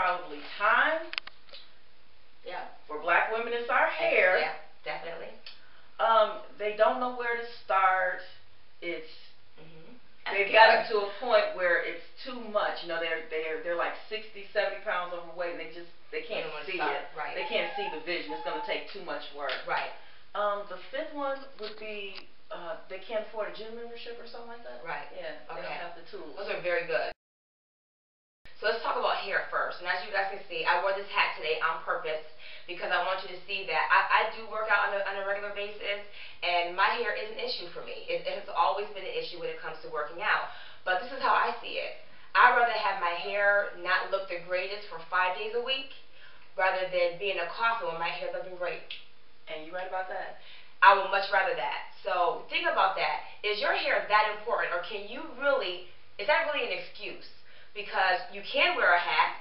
probably time. Yeah. For black women, it's our hair. Yeah, definitely. They don't know where to start. It's they've good. gotten to a point where it's too much. You know, they're like 60, 70 pounds overweight, and they can't see it. Right. They can't see the vision. It's going to take too much work. Right. The fifth one would be they can't afford a gym membership or something like that. Right. Yeah. They don't have the tools. Those are very good. So let's talk about hair first. And as you guys can see, I wore this hat today on purpose because I want you to see that I do work out on a regular basis, and my hair is an issue for me. It has always been an issue when it comes to working out. But this is how I see it. I'd rather have my hair not look the greatest for 5 days a week rather than be in a coffin when my hair looking great. And you're right about that. I would much rather that. So think about that. Is your hair that important, or can you really, is that really an excuse? Because you can wear a hat,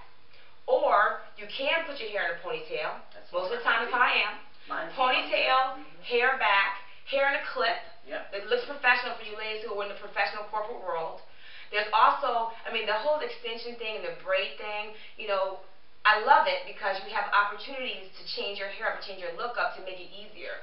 or you can put your hair in a ponytail. Most of the time, it's how I am. Ponytail, hair back, hair in a clip. Yep. It looks professional for you ladies who are in the professional corporate world. There's also, I mean, the whole extension thing and the braid thing, you know, I love it because you have opportunities to change your hair up and change your look up to make it easier.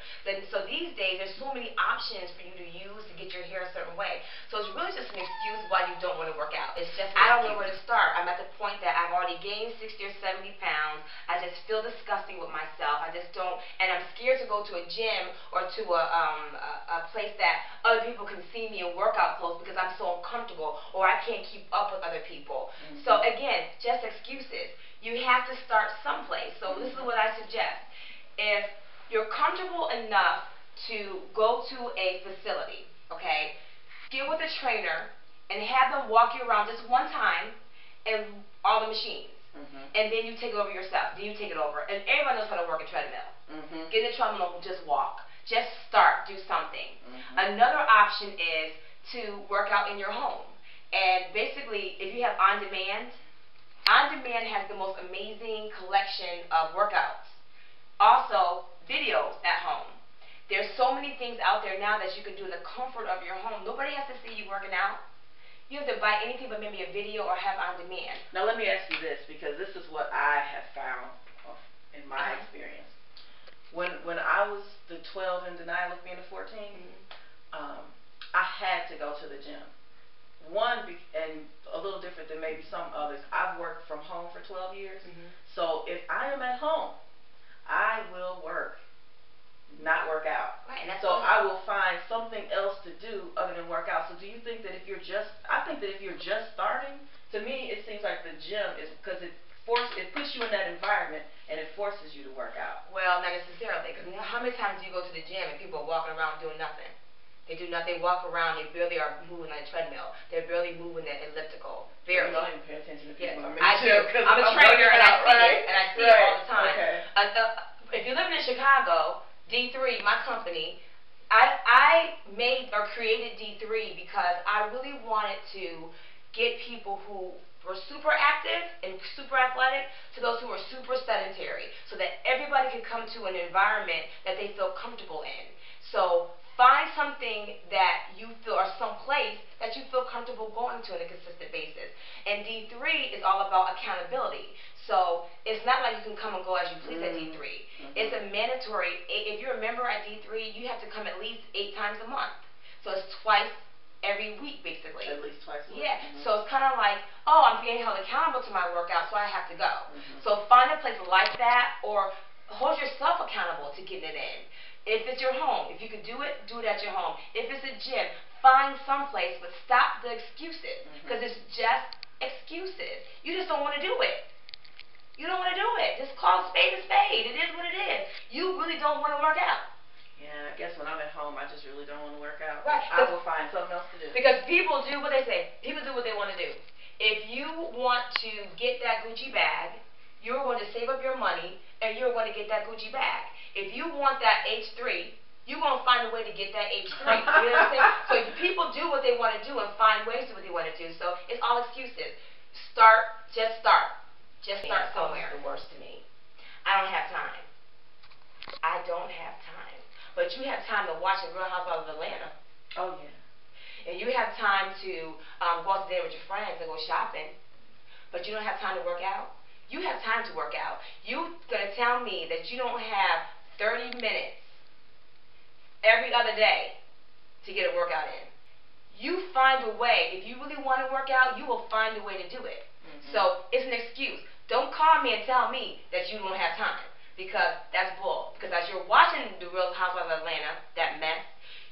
So these days, there's so many options for you to use to get your hair a certain way. So it's really just an excuse why you don't want to work out. It's just, I don't know where to start. I'm at the point that I've already gained 60 or 70 pounds. I just feel disgusting with myself. I just don't, and I'm scared to go to a gym or to a place that other people can see me in workout clothes because I'm so uncomfortable, or I can't keep up with other people. So again, just excuses. You have to start someplace. So this is what I suggest. If you're comfortable enough to go to a facility, okay, get with a trainer and have them walk you around just one time and all the machines. And then you take it over yourself. Then you take it over. And everyone knows how to work a treadmill. Get in the treadmill, just walk. Just start. Do something. Another option is to work out in your home. And basically, if you have on-demand has the most amazing collection of workouts. Also, videos at home. There's so many things out there now that you can do in the comfort of your home. Nobody has to see you working out. You have to buy anything but maybe a video or have on demand. Now let me ask you this, because this is what I have found in my experience. When I was the 12 and denial of being a 14, I had to go to the gym. And a little different than maybe some others, I've worked from home for 12 years. So if I am at home, I will not work out. Right, so I will find something else to do other than work out. So do you think that if you're just, I think that if you're just starting, to me it seems like the gym is, because it puts you in that environment and it forces you to work out. Well, not necessarily, because how many times do you go to the gym and people are walking around doing nothing? They do nothing, walk around, they barely are moving on a treadmill. They're barely moving that elliptical. Barely. I don't even pay attention to people. I do. I'm a trainer and I see it. And I see it all the time. Okay. If you're living in Chicago, D3, my company, I made or created D3 because I really wanted to get people who were super active and super athletic to those who were super sedentary, so that everybody could come to an environment that they feel comfortable in. So find something that you feel, or some place that you feel comfortable going to on a consistent basis. And D3 is all about accountability. So it's not like you can come and go as you please at D3. It's a mandatory, if you're a member at D3, you have to come at least 8 times a month. So it's twice every week, basically. At least twice a week. Yeah. So it's kind of like, oh, I'm being held accountable to my workout, so I have to go. So find a place like that, or hold yourself accountable to getting it in. If it's your home, if you could do it at your home. If it's a gym, find some place, but stop the excuses, because it's just excuses. You just don't want to do it. You don't want to do it. Just call a spade a spade. It is what it is. You really don't want to work out. Yeah, I guess when I'm at home, I just really don't want to work out. Right. I will find something else to do. Because people do what they say. People do what they want to do. If you want to get that Gucci bag, you're going to save up your money, and you're going to get that Gucci bag. If you want that H3, you're going to find a way to get that H3. You know what I'm saying? So people do what they want to do and find ways to do what they want to do. So it's all excuses. Just start. Just start somewhere. The worst to me. I don't have time. I don't have time. But you have time to watch the Real Housewives of Atlanta. Oh, yeah. And you have time to go out to dinner with your friends and go shopping. But you don't have time to work out. You have time to work out. You're going to tell me that you don't have 30 minutes every other day to get a workout in. You find a way. If you really want to work out, you will find a way to do it. So it's an excuse. Don't call me and tell me that you don't have time, because that's bull. Because as you're watching The Real Housewives of Atlanta, that mess,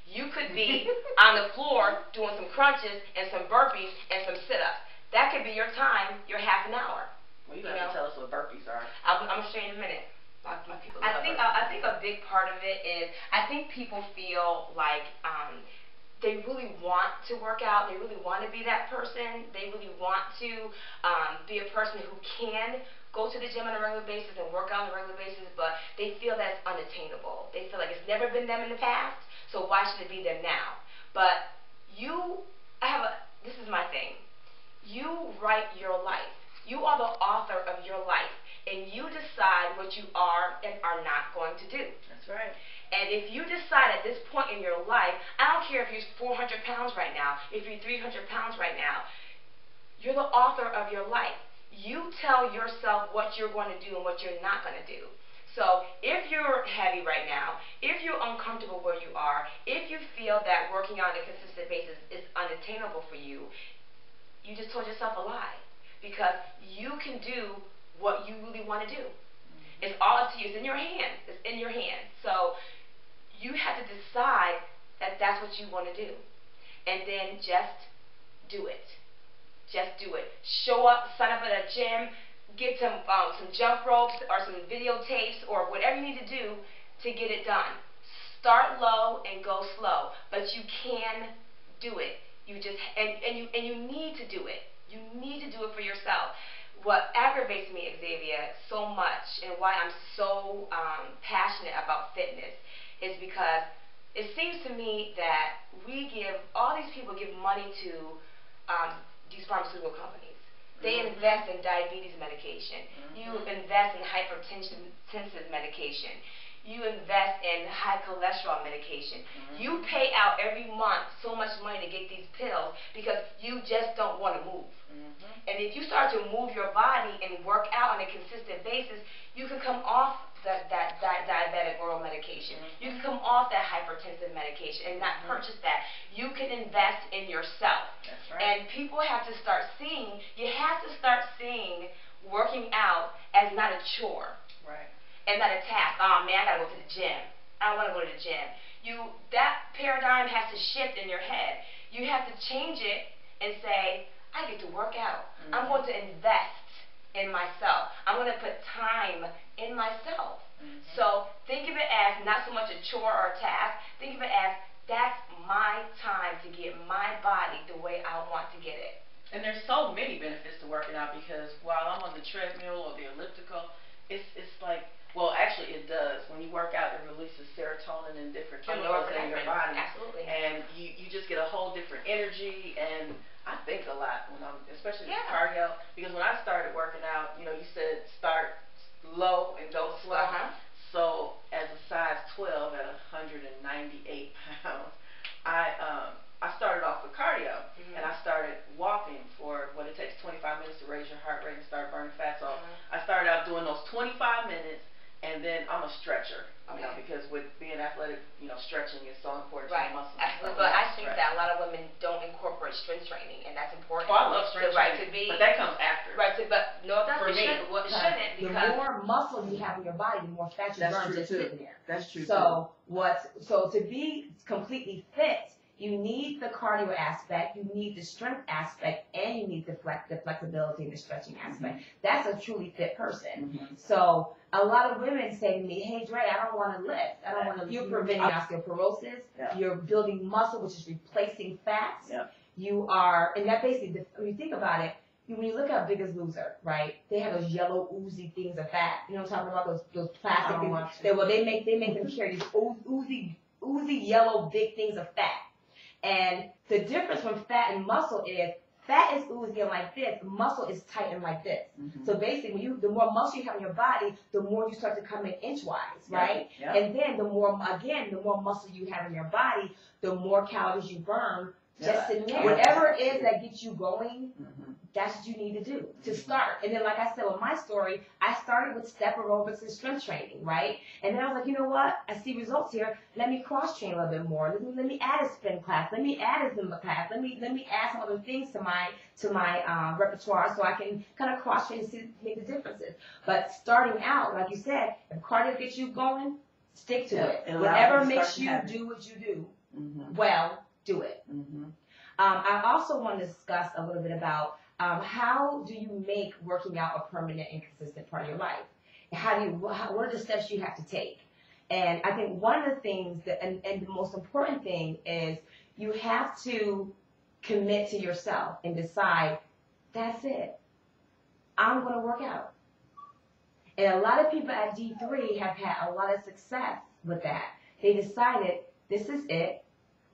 you could be on the floor doing some crunches and some burpees and some sit-ups. That could be your time, your half an hour. Well, you have to tell us what burpees are. I'm going to show you in a minute. I think a big part of it is, I think people feel like they really want to work out. They really want to be that person. They really want to be a person who can go to the gym on a regular basis and work out on a regular basis, but they feel that's unattainable. They feel like it's never been them in the past, so why should it be them now? But this is my thing. You write your life. You are the author of your life, and you decide what you are and are not going to do. That's right. And if you decide at this point in your life, I don't care if you're 400 pounds right now, if you're 300 pounds right now, you're the author of your life. You tell yourself what you're going to do and what you're not going to do. So if you're heavy right now, if you're uncomfortable where you are, if you feel that working out on a consistent basis is unattainable for you, you just told yourself a lie. Because you can do what you really want to do. It's all up to you. It's in your hands. It's in your hands. So you have to decide that that's what you want to do. And then just do it. Just do it. Show up, sign up at a gym, get some jump ropes or some videotapes or whatever you need to do to get it done. Start low and go slow. But you can do it. You just and you need to do it. You need to do it for yourself. What aggravates me, Xavia, so much, and why I'm so passionate about fitness, is because it seems to me that all these people give money to these pharmaceutical companies. They invest in diabetes medication. You invest in hypertensive medication. You invest in high cholesterol medication. You pay out every month so much money to get these pills because you just don't want to move. And if you start to move your body and work out on a consistent basis, you can come off that diabetic oral medication. You can come off that hypertensive medication and not purchase that. You can invest in yourself. That's right. And people have to start seeing, working out as not a chore. Right. And not a task. Oh man, I gotta go to the gym. I don't want to go to the gym. That paradigm has to shift in your head. You have to change it and say, I get to work out. I'm going to invest in myself. I'm going to put time in myself. So think of it as not so much a chore or a task. Think of it as that's my time to get my body the way I want to get it. And there's so many benefits to working out, because while I'm on the treadmill or the elliptical, it's like, well, actually it does. When you work out, it releases serotonin and different chemicals in your body. Absolutely. And you just get a whole different energy, and I think a lot when especially with cardio, because when I started working out, you said start low and go slow. So as a size 12 at 198 pounds, I started off with cardio, and I started walking for what it takes 25 minutes to raise your heart rate and start burning fat. So I started out doing those 25 minutes, and then I'm a stretcher, because with being athletic, stretching is so important to your muscles. Absolutely. But I think that a lot of women don't incorporate strength training, and that's important. Oh, I love strength training, but that comes after. Right, but no, that's for me. It shouldn't, because the more muscle you have in your body, the more fat you burn just sitting there. That's true. So to be completely fit, you need the cardio aspect, you need the strength aspect, and you need the flexibility and the stretching aspect. That's a truly fit person. So a lot of women say to me, hey, Dre, I don't want to lift. I don't want to. You're preventing osteoporosis. You're building muscle, which is replacing fat. You are, and that basically, when you think about it, when you look at Biggest Loser, right? They have those yellow oozy things of fat. You know what I'm talking about? Those plastic things. They make them carry these oozy yellow big things of fat. And the difference from fat and muscle is fat is oozy and like this, muscle is tight and like this. So basically, the more muscle you have in your body, the more you start to come in inchwise, right? And then the more muscle you have in your body, the more calories you burn just sitting there. Whatever it is that gets you going, that's what you need to do to start. And then, like I said, with my story, I started with step aerobics and strength training, right? And then I was like, you know what? I see results here. Let me cross train a little bit more. Let me add a spin class. Let me add a Zumba class. Let me add some other things to my repertoire so I can kind of cross train and see make the differences. But starting out, like you said, if cardio gets you going, stick to it. Whatever makes you do what you do, well, do it. I also want to discuss a little bit about how do you make working out a permanent and consistent part of your life? What are the steps you have to take? And I think one of the things and the most important thing is you have to commit to yourself and decide, that's it. I'm going to work out. And a lot of people at D3 have had a lot of success with that. They decided, this is it.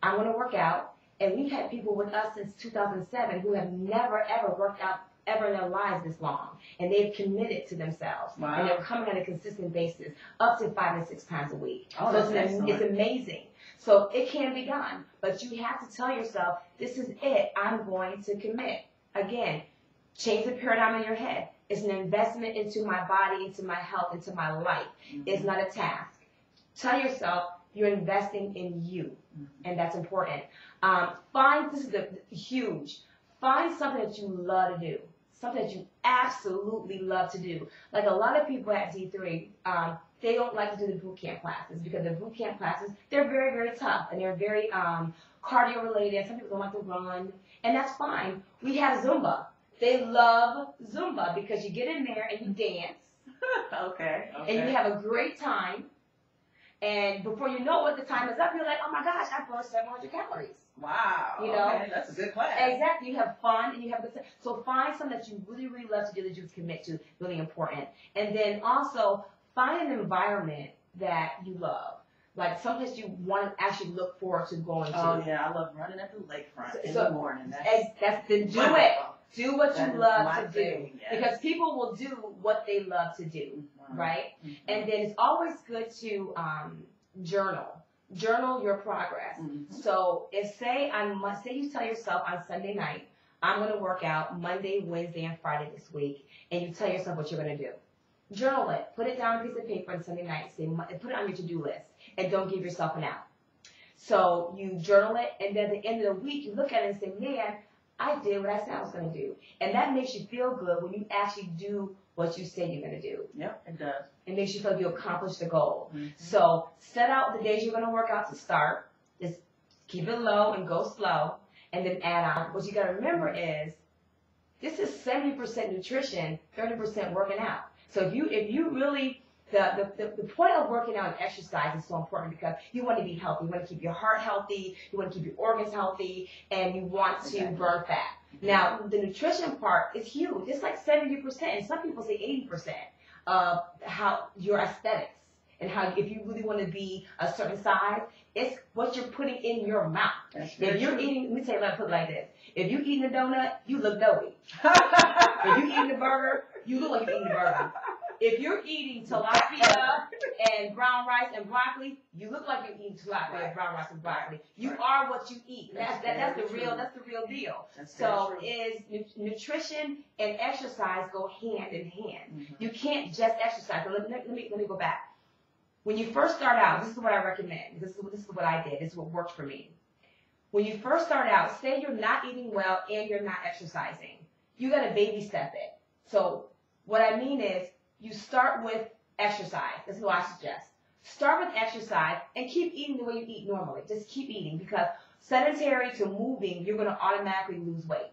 I'm going to work out. And we've had people with us since 2007 who have never, ever worked out ever in their lives this long. And they've committed to themselves. Wow. And they're coming on a consistent basis, up to 5 and 6 times a week. Oh, so it's amazing. So it can be done. But you have to tell yourself, this is it. I'm going to commit. Again, change the paradigm in your head. It's an investment into my body, into my health, into my life. It's not a task. Tell yourself you're investing in you. And that's important. This is huge. Find something that you love to do. Something that you absolutely love to do. Like a lot of people at D3, they don't like to do the boot camp classes because the boot camp classes, they're very, very tough and they're very cardio related. Some people don't like to run, and that's fine. We have Zumba. They love Zumba because you get in there and you dance. Okay. And you have a great time. And before you know it, the time is up. You're like, oh my gosh, I burned 700 calories. Wow. You know? Okay, that's a good class. Exactly. You have fun and you have a good time. So find something that you really, really love to do that you commit to. Really important. And then also find an environment that you love. Like someplace you want to actually look forward to going to. Oh yeah, I love running at the lakefront in the morning. Then do it. Do what you love to do. Yes. Because people will do what they love to do, right? And then it's always good to journal. Journal your progress. So say you tell yourself on Sunday night, I'm going to work out Monday, Wednesday, and Friday this week, and you tell yourself what you're going to do. Journal it. Put it down on a piece of paper on Sunday night. Put it on your to-do list, and don't give yourself an out. So you journal it, and then at the end of the week, you look at it and say, man, I did what I said I was going to do. And that makes you feel good when you actually do what you say you're going to do. Yep, it does. It makes you feel like you accomplished the goal. So set out the days you're going to work out to start. Just keep it low and go slow, and then add on. What you got to remember is this is 70% nutrition, 30% working out. So if you really the point of working out and exercise is so important because you want to be healthy. You want to keep your heart healthy. You want to keep your organs healthy, and you want to burn fat. Now, the nutrition part is huge. It's like 70%, and some people say 80% of how your aesthetics and how if you really want to be a certain size, it's what you're putting in your mouth. If you're eating, let me tell you, let me put it like this. If you're eating a donut, you look doughy. If you're eating a burger, you look like you're eating a burger. If you're eating tilapia and brown rice and broccoli, you look like you're eating tilapia and brown rice and broccoli. You are what you eat. That's the real deal. So nutrition and exercise go hand in hand. You can't just exercise. Let me go back. When you first start out, this is what I recommend. This is what I did. This is what worked for me. When you first start out, say you're not eating well and you're not exercising. You got to baby step it. So what I mean is, you start with exercise. That's what I suggest. Start with exercise and keep eating the way you eat normally. Just keep eating because sedentary to moving, you're going to automatically lose weight.